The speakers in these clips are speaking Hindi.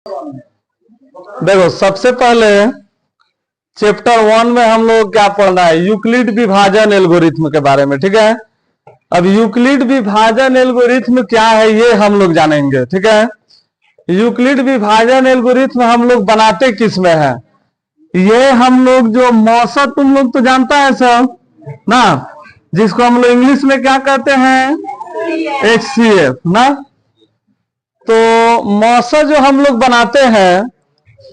देखो सबसे पहले चैप्टर 1 में हम लोग क्या पढ़ना है, यूक्लिड विभाजन एल्गोरिथ्म के बारे में। ठीक है, अब यूक्लिड विभाजन एल्गोरिथ्म क्या है ये हम लोग जानेंगे। ठीक है, यूक्लिड विभाजन एल्गोरिथ्म हम लोग बनाते किस में है, ये हम लोग जो मौसा तुम लोग तो जानता है सब ना, जिसको हम लोग इंग्लिश में क्या कहते हैं, HCF ना। तो मौसा जो हम लोग बनाते हैं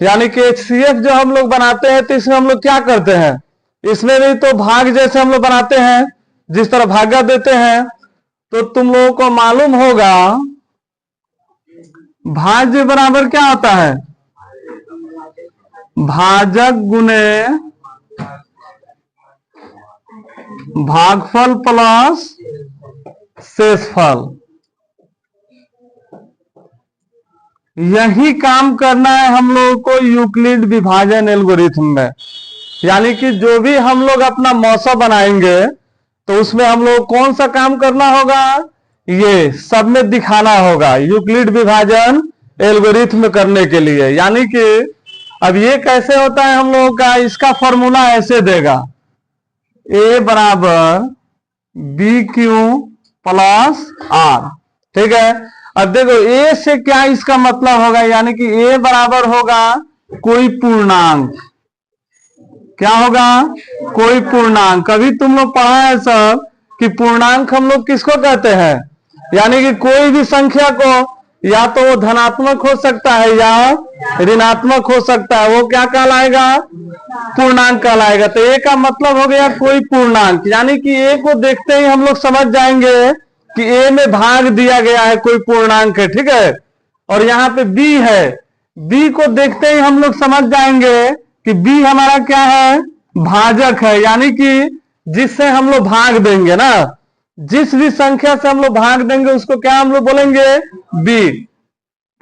यानी कि HCF जो हम लोग बनाते हैं, तो इसमें हम लोग क्या करते हैं, इसमें भी तो भाग जैसे हम लोग बनाते हैं, जिस तरह भागा देते हैं। तो तुम लोगों को मालूम होगा भाज्य बराबर क्या होता है, भाजक गुने भागफल प्लस शेषफल। यही काम करना है हम लोगों को यूक्लिड विभाजन एल्गोरिथ्म में। यानी कि जो भी हम लोग अपना मौसा बनाएंगे तो उसमें हम लोग कौन सा काम करना होगा, ये सब में दिखाना होगा यूक्लिड विभाजन एल्गोरिथ्म करने के लिए। यानी कि अब ये कैसे होता है हम लोगों का, इसका फॉर्मूला ऐसे देगा, A बराबर BQ प्लस R। ठीक है, अब देखो A से क्या इसका मतलब होगा, यानी कि A बराबर होगा कोई पूर्णांक। क्या होगा, कोई पूर्णांक। कभी तुम लोग पढ़ा है सब कि पूर्णांक हम लोग किसको कहते हैं, यानी कि कोई भी संख्या को या तो वो धनात्मक हो सकता है या ऋणात्मक हो सकता है, वो क्या कहलाएगा, पूर्णांक कहलाएगा। तो A का मतलब हो गया कोई पूर्णांक, यानी कि A को देखते ही हम लोग समझ जाएंगे कि A में भाग दिया गया है, कोई पूर्णांक है। ठीक है, और यहाँ पे B है, B को देखते ही हम लोग समझ जाएंगे कि B हमारा क्या है, भाजक है। यानी कि जिससे हम लोग भाग देंगे ना, जिस भी संख्या से हम लोग भाग देंगे उसको क्या हम लोग बोलेंगे, B।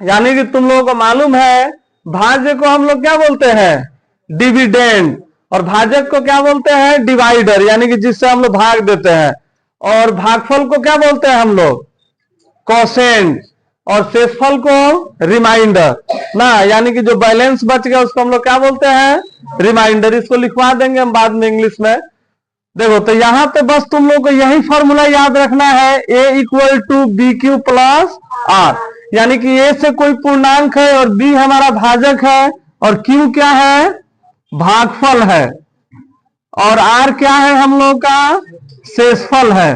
यानी कि तुम लोगों को मालूम है भाज्य को हम लोग क्या बोलते हैं, डिविडेंड, और भाजक को क्या बोलते हैं, डिवाइडर, यानी कि जिससे हम लोग भाग देते हैं। और भागफल को क्या बोलते हैं हम लोग, कोसेंट, और शेषफल को रिमाइंडर ना, यानी कि जो बैलेंस बच गया उसको हम लोग क्या बोलते हैं, रिमाइंडर। इसको लिखवा देंगे हम बाद में इंग्लिश में। देखो तो यहां पे बस तुम लोग को यही फॉर्मूला याद रखना है, A equal to BQ plus R। यानी कि A से कोई पूर्णांक है और B हमारा भाजक है और Q क्या है, भागफल है, और R क्या है हम लोग का, शेषफल है।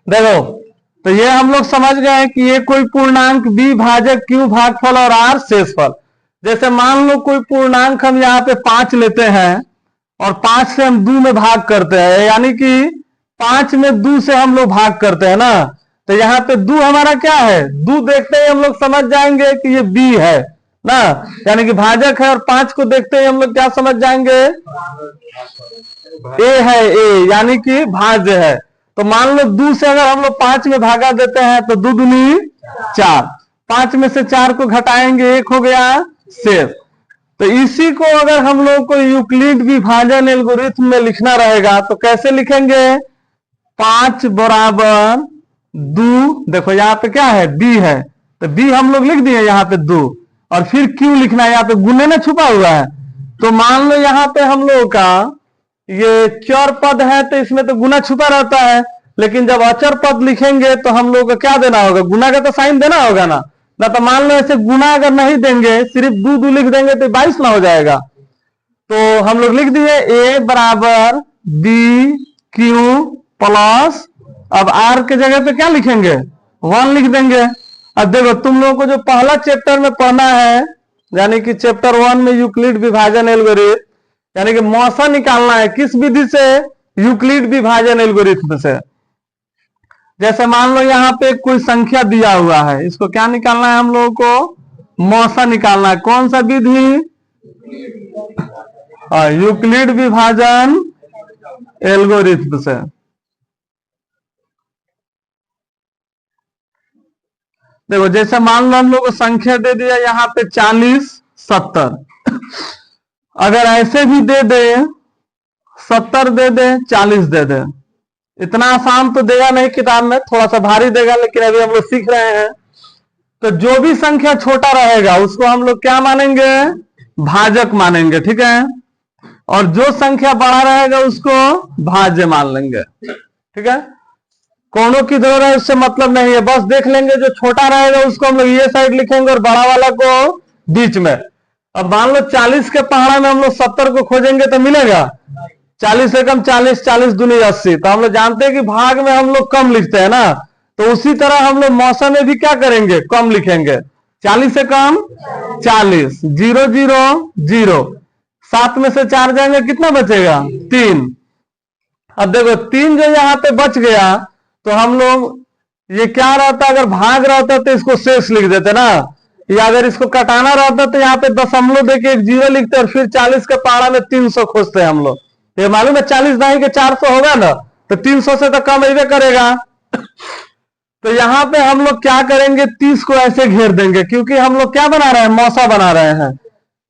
देखो तो ये हम लोग समझ गए कि ये कोई पूर्णांक, B भाजक, Q भागफल और R शेषफल। जैसे मान लो कोई पूर्णांक हम यहाँ पे 5 लेते हैं और 5 से हम 2 में भाग करते हैं, यानी कि 5 में 2 से हम लोग भाग करते हैं ना, तो यहाँ पे 2 हमारा क्या है, 2 देखते ही हम लोग समझ जाएंगे कि ये B है ना, यानी कि भाजक है। और 5 को देखते ही हम लोग क्या समझ जाएंगे, A है, A यानी कि भाज्य है। तो मान लो 2 से अगर हम लोग 5 में भागा देते हैं तो 2 दूनी 4, 5 में से 4 को घटाएंगे 1 हो गया शेष। तो इसी को अगर हम लोग को यूक्लिड विभाजन एल्गोरिथ्म में लिखना रहेगा तो कैसे लिखेंगे, 5 बराबर 2, देखो यहाँ पे क्या है, B है, तो B हम लोग लिख दिए यहाँ पे 2, और फिर Q लिखना है, यहाँ पे गुने में छुपा हुआ है। तो मान लो यहाँ पे हम लोग का ये चर पद है तो इसमें तो गुना छुपा रहता है, लेकिन जब अचर पद लिखेंगे तो हम लोग को क्या देना होगा, गुना का तो साइन देना होगा ना। तो मान लो ऐसे गुना अगर नहीं देंगे, सिर्फ 2 लिख देंगे तो 22 ना हो जाएगा। तो हम लोग लिख दिए A बराबर BQ प्लस, अब R के जगह पे क्या लिखेंगे, 1 लिख देंगे। अब देखो तुम लोगों को जो पहला चैप्टर में पढ़ना है, यानी कि चैप्टर 1 में यूक्लिड विभाजन एल्गोरिथ्म, यानी कि मौसा निकालना है किस विधि से, यूक्लिड विभाजन एल्गोरिथ्म से। जैसे मान लो यहाँ पे कोई संख्या दिया हुआ है, इसको क्या निकालना है हम लोगों को, मौसा निकालना है। कौन सा विधि, यूक्लिड विभाजन एल्गोरिथ्म से। देखो जैसे मान लो हम लोग को संख्या दे दिया यहाँ पे 40 70, अगर ऐसे भी दे दे 70 दे दे 40 दे दे, इतना आसान तो देगा नहीं किताब में, थोड़ा सा भारी देगा, लेकिन अभी हम लोग सीख रहे हैं। तो जो भी संख्या छोटा रहेगा उसको हम लोग क्या मानेंगे, भाजक मानेंगे, ठीक है। और जो संख्या बड़ा रहेगा उसको भाज्य मान लेंगे, ठीक है। कोणों की जरूरत है उससे मतलब नहीं है, बस देख लेंगे जो छोटा रहेगा उसको हम लोग ये साइड लिखेंगे और बड़ा वाला को बीच में। अब मान लो 40 के पहाड़ा में हम लोग 70 को खोजेंगे तो मिलेगा, 40 से कम 40, 40 दूनी 80। तो हम लोग जानते हैं कि भाग में हम लोग कम लिखते हैं ना, तो उसी तरह हम लोग मौसम में भी क्या करेंगे, कम लिखेंगे। 40 से कम 40, 0 0 0, 7 में से 4 जाएंगे कितना बचेगा, 3। अब देखो 3 जो यहाँ पे बच गया तो हम लोग ये क्या रहता, अगर भाग रहता तो इसको शेष लिख देते ना, या अगर इसको कटाना रहता तो यहाँ पे दशमलव देके एक 0 लिखते और फिर 40 के पहाड़ा में 300 खोजते हम लोग। ये मालूम है 40 नहीं के 400 होगा ना, तो 300 से तो कम ही करेगा। तो यहाँ पे हम लोग क्या करेंगे, 30 को ऐसे घेर देंगे, क्योंकि हम लोग क्या बना रहे हैं, मौसा बना रहे हैं।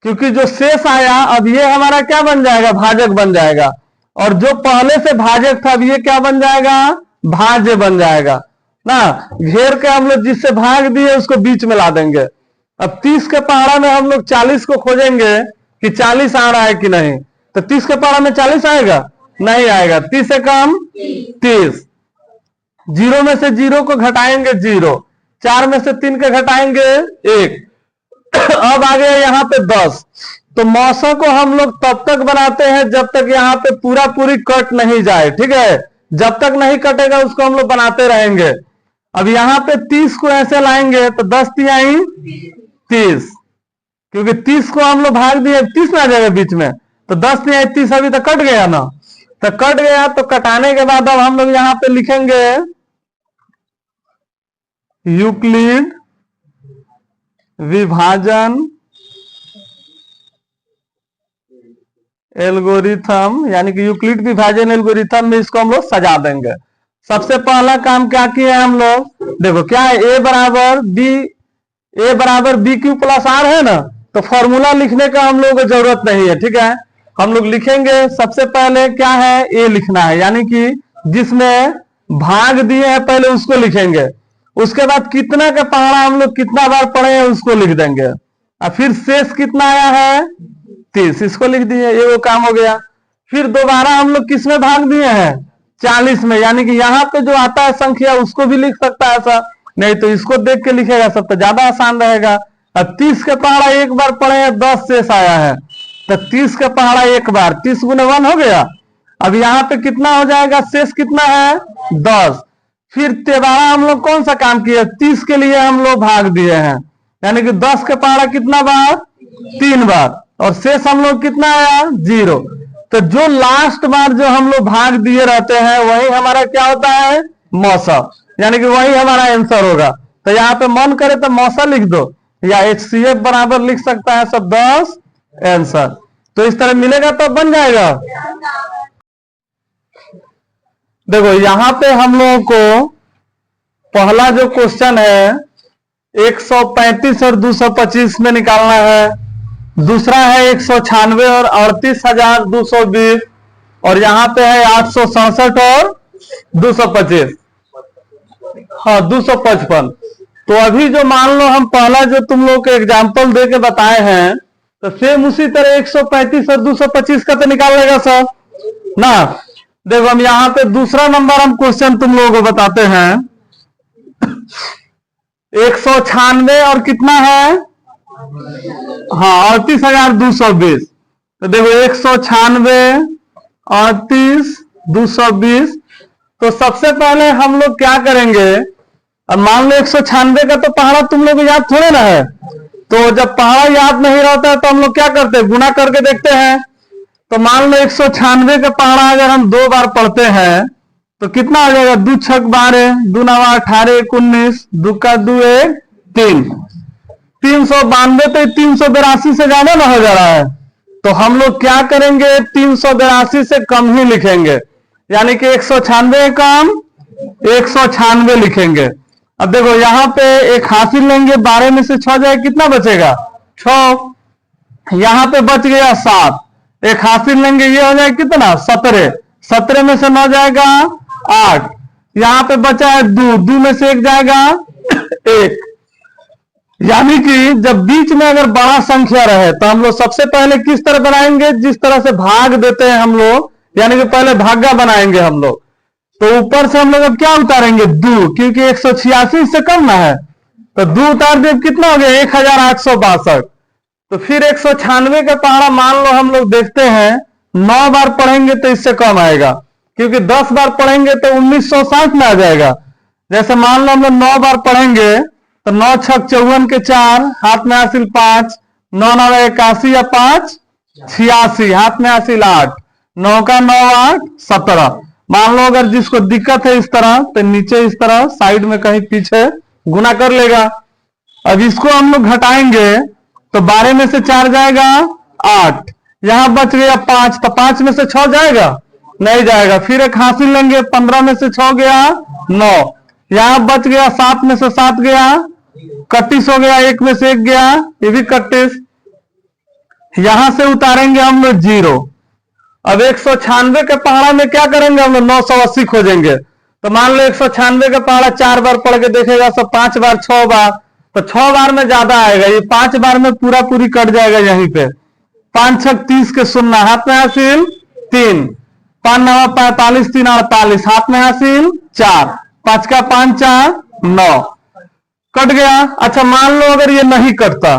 क्योंकि जो शेष आया अब ये हमारा क्या बन जाएगा, भाजक बन जाएगा। और जो पहले से भाजक था अब ये क्या बन जाएगा, भाज्य बन जाएगा ना। घेर के हम लोग जिससे भाग दिए उसको बीच में ला देंगे। अब 30 के पहाड़ा में हम लोग 40 को खोजेंगे कि 40 आ रहा है कि नहीं, तो 30 के पहाड़ा में 40 आएगा, नहीं आएगा। 30 से कम 30, 0 में से 0 को घटाएंगे 0, 4 में से 3 के घटाएंगे 1। अब आ गया यहाँ पे 10। तो मौसा को हम लोग तब तक बनाते हैं जब तक यहाँ पे पूरा पूरी कट नहीं जाए, ठीक है। जब तक नहीं कटेगा उसको हम लोग बनाते रहेंगे। अब यहाँ पे 30 को ऐसे लाएंगे तो 10 तिहाई 30, क्योंकि 30 को हम लोग भाग दिए 30 में आ जाएगा बीच में, तो 10 तिहाई 30 अभी तो कट गया ना। तो कट गया तो कटाने के बाद अब हम लोग यहाँ पे लिखेंगे यूक्लिड विभाजन एल्गोरिथम, यानी कि यूक्लिड विभाजन एल्गोरिथम में इसको हम लोग सजा देंगे। सबसे पहला काम क्या किया है हम लोग, देखो क्या है, ए बराबर बी क्यू प्लस आर है ना, तो फॉर्मूला लिखने का हम लोगों को जरूरत नहीं है, ठीक है। हम लोग लिखेंगे सबसे पहले क्या है, ए लिखना है, यानी कि जिसमें भाग दिए हैं पहले उसको लिखेंगे। उसके बाद कितना का पहाड़ा हम लोग कितना बार पढ़े हैं उसको लिख देंगे, और फिर शेष कितना आया है 30, इसको लिख दिए, ये वो काम हो गया। फिर दोबारा हम लोग किस में भाग दिए हैं, 40 में, यानी कि यहाँ पे जो आता है संख्या उसको भी लिख सकता है ऐसा, नहीं तो इसको देख के लिखेगा सब तो ज्यादा आसान रहेगा। अब 30 का पहाड़ा एक बार पढ़े हैं, 10 शेष आया है, तो 30 का पहाड़ा एक बार 30 गुने 1 हो गया। अब यहाँ पे कितना हो जाएगा, शेष कितना है 10। फिर तिबारा हम लोग कौन सा काम किया, 30 के लिए हम लोग भाग दिए हैं, यानी कि 10 का पहाड़ा कितना बार, 3 बार, और शेष हम लोग कितना आया 0। तो जो लास्ट बार जो हम लोग भाग दिए रहते हैं वही हमारा क्या होता है, मौसा, यानी कि वही हमारा आंसर होगा। तो यहाँ पे मन करे तो मौसा लिख दो, या HCF बराबर लिख सकता है सब 10 आंसर। तो इस तरह मिलेगा तो बन जाएगा। देखो यहाँ पे हम लोगों को पहला जो क्वेश्चन है 135 और 225 में निकालना है, दूसरा है 196 और 38,220, और यहाँ पे है 867 और 225, हाँ 255। तो अभी जो मान लो हम पहला जो तुम लोग के एग्जाम्पल दे के बताए हैं, तो सेम उसी तरह 135 और 225 का तो निकाल लेगा सर ना। देखो हम यहाँ पे दूसरा नंबर हम क्वेश्चन तुम लोगों को बताते हैं, 196 और कितना है, हाँ 38,220। तो देखो 196 38,220। तो सबसे पहले हम लोग क्या करेंगे, अब मान लो 196 का तो पहाड़ा तुम लोग को याद थोड़े ना है, तो जब पहाड़ा याद नहीं रहता है तो हम लोग क्या करते हैं, गुना करके देखते हैं। तो मान लो 196 का पहाड़ा अगर हम 2 बार पढ़ते हैं तो कितना आ जाएगा, 2 छक 12, 2 9 18 19, 2 का 2 1 3, 392। तो 382 से ज्यादा ना हो जा रहा है, तो हम लोग क्या करेंगे, 382 से कम ही लिखेंगे, यानी कि 196 कम 196 लिखेंगे। अब देखो यहाँ पे एक हासिल लेंगे, 12 में से 6 जाए कितना बचेगा 6, यहाँ पे बच गया 7, एक हासिल लेंगे ये हो जाए कितना 17, 17 में से 9 जाएगा 8, यहाँ पे बचा है 2, 2 में से 1 जाएगा 1, यानी कि जब बीच में अगर बड़ा संख्या रहे तो हम लोग सबसे पहले किस तरह बनाएंगे, जिस तरह से भाग देते हैं हम लोग, यानी कि पहले भागा बनाएंगे हम लोग। तो ऊपर से हम लोग अब क्या उतारेंगे, 2, क्योंकि 186 से कम ना है, तो 2 उतार दे, कितना हो गया 1862। तो फिर 196 का पहाड़ा मान लो हम लोग देखते हैं 9 बार पढ़ेंगे तो इससे कम आएगा, क्योंकि 10 बार पढ़ेंगे तो 1960 में आ जाएगा। जैसे मान लो हम लोग 9 बार पढ़ेंगे तो 9 छक 54 के 4, हाथ में हासिल 5, 9 9 81 या 5 86, हाथ में हासिल 8, 9 का 9 8 17। मान लो अगर जिसको दिक्कत है इस तरह, तो नीचे इस तरह साइड में कहीं पीछे गुना कर लेगा। अब इसको हम लोग घटाएंगे तो 12 में से 4 जाएगा 8, यहां बच गया 5, तो 5 में से 6 जाएगा, नहीं जाएगा। फिर एक हासिल लेंगे, 15 में से 6 गया 9, यहां बच गया 7 में से 7 गया, 31 हो गया, 1 में से 1 गया, ये भी 31। यहां से उतारेंगे हम लोग 0। अब 196 के पहाड़ा में क्या करेंगे हम लोग, 980 खोजेंगे। तो मान लो 196 का पहाड़ा 4 बार पढ़ के देखेगा, सब 5 बार 6 बार, तो 6 बार में ज्यादा आएगा, ये 5 बार में पूरा पूरी कट जाएगा यहीं पे। 5 छक 30 के 0, हाथ में हासिल 3, 5 9 45 3 48, हाथ में हासिल 4, 5 का 5 4 9, कट गया। अच्छा मान लो अगर ये नहीं कटता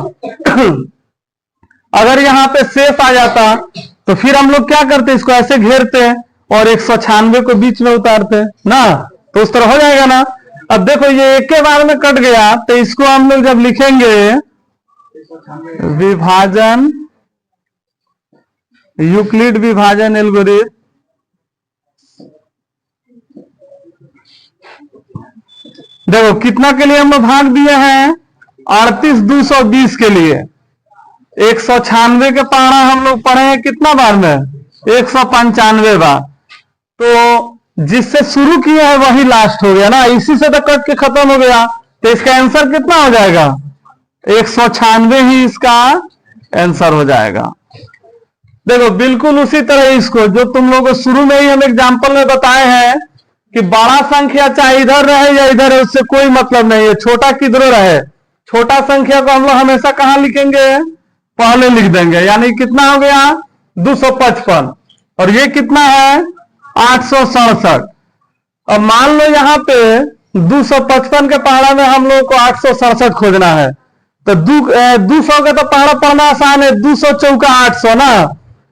अगर यहां पे शेष आ जाता तो फिर हम लोग क्या करते, इसको ऐसे घेरते और 196 को बीच में उतारते ना, तो उस तरह हो जाएगा ना। अब देखो ये एक के बार में कट गया, तो इसको हम लोग जब लिखेंगे विभाजन, यूक्लिड विभाजन एल्गोरिथम, देखो कितना के लिए हम लोग भाग दिए हैं, 38220 के लिए। 196 के पहाड़ा हम लोग पढ़े हैं कितना बार में, 195 बार। तो जिससे शुरू किया है वही लास्ट हो गया ना, इसी से तो कट के खत्म हो गया। तो इसका आंसर कितना हो जाएगा, 196 ही इसका आंसर हो जाएगा। देखो बिल्कुल उसी तरह इसको जो तुम लोगों को शुरू में ही हम एग्जाम्पल में बताए हैं कि बड़ा संख्या चाहे इधर रहे या इधर है, उससे कोई मतलब नहीं है, छोटा किधरों रहे। छोटा संख्या को हम लोग हमेशा कहां लिखेंगे, पहले लिख देंगे। यानी कितना हो गया 255, और ये कितना है 867। अब मान लो यहाँ पे 255 के पहाड़ा में हम लोग को 867 खोजना है, तो 200 का तो पहाड़ा पढ़ना आसान है, 200 चौका 800 ना,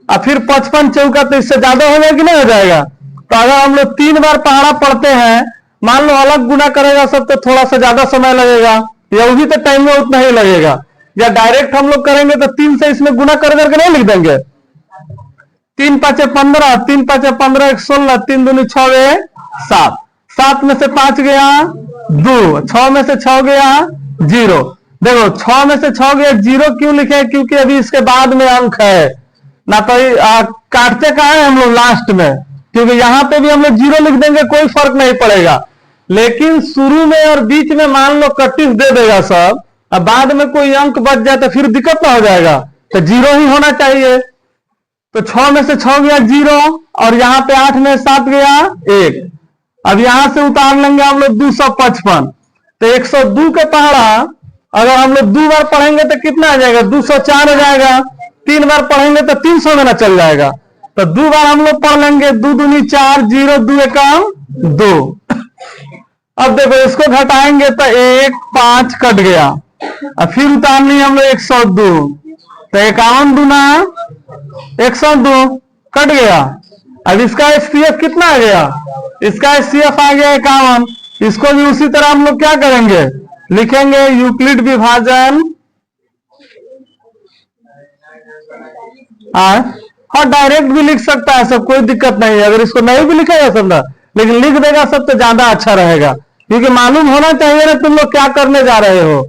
और फिर 55 चौका, तो इससे ज्यादा हो जाएगा कि नहीं हो जाएगा। तो अगर हम लोग 3 बार पहाड़ा पढ़ते हैं, मान लो अलग गुना करेगा सब तो थोड़ा सा ज्यादा समय लगेगा, या वो भी तो टाइम में उतना ही लगेगा। या डायरेक्ट हम लोग करेंगे तो 3 से इसमें गुना कर करके नहीं लिख देंगे, 3 5 15, 3 5 15 1 16, 3 दूनी 6 7, 7 में से 5 गया 2, 6 में से 6 गया 0। देखो 6 में से 6 गया 0 क्यों लिखे, क्योंकि अभी इसके बाद में अंक है ना, तो काटते कहा है हम लोग लास्ट में, क्योंकि यहां पे भी हम लोग 0 लिख देंगे कोई फर्क नहीं पड़ेगा। लेकिन शुरू में और बीच में मान लो 31 दे देगा सब, अब बाद में कोई अंक बच जाए तो फिर दिक्कत ना हो जाएगा, तो 0 ही होना चाहिए। तो 6 में से 6 गया 0, और यहां पे 8 में 7 गया 1। अब यहां से उतार लेंगे हम लोग 255, तो 102 के पहाड़ा अगर हम लोग 2 बार पढ़ेंगे तो कितना आ जाएगा, 204 हो जाएगा। 3 बार पढ़ेंगे तो 300 में ना चल जाएगा, तो 2 बार हम लोग पढ़ लेंगे, 2 दूनी 4, 0 2 एकम 2। अब देखो इसको घटाएंगे तो 1 5 कट गया, अब फिर उतारनी हम लोग 102, तो 51 दूना 102 कट गया। अब इसका एचसीएफ कितना आ गया, इसका एचसीएफ आ गया 51। इसको भी उसी तरह हम लोग क्या करेंगे, लिखेंगे यूक्लिड विभाजन, हाँ डायरेक्ट भी लिख सकता है सब, कोई दिक्कत नहीं है। अगर इसको नहीं भी लिखेगा सब ना, लेकिन लिख देगा सब तो ज्यादा अच्छा रहेगा, क्योंकि मालूम होना चाहिए ना तुम लोग क्या करने जा रहे हो।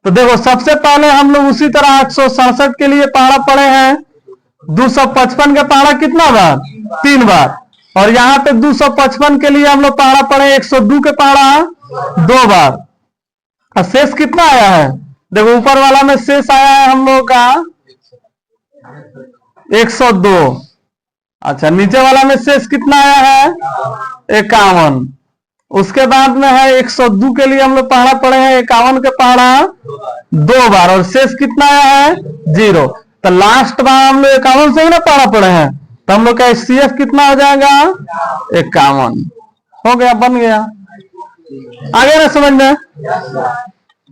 तो देखो सबसे पहले हम लोग उसी तरह 867 के लिए पहाड़ा पढ़े हैं, 255 का पहाड़ा कितना बार 3 बार, और यहाँ पे 255 के लिए हम लोग पहाड़ा पढ़े 102 के पहाड़ा 2 बार। और शेष कितना आया है, देखो ऊपर वाला में शेष आया है हम लोग का 102। अच्छा नीचे वाला में शेष कितना आया है 51। उसके बाद में है 102 के लिए हम लोग पहाड़ा पढ़े हैं, 51 के पहाड़ा 2 बार, और शेष कितना है 0। तो लास्ट बार हम लोग 51 से ही ना पहाड़ा पढ़े हैं, तो हम लोग का HCF कितना हो जाएगा 51। हो गया, बन गया। आ गया ना समझ में?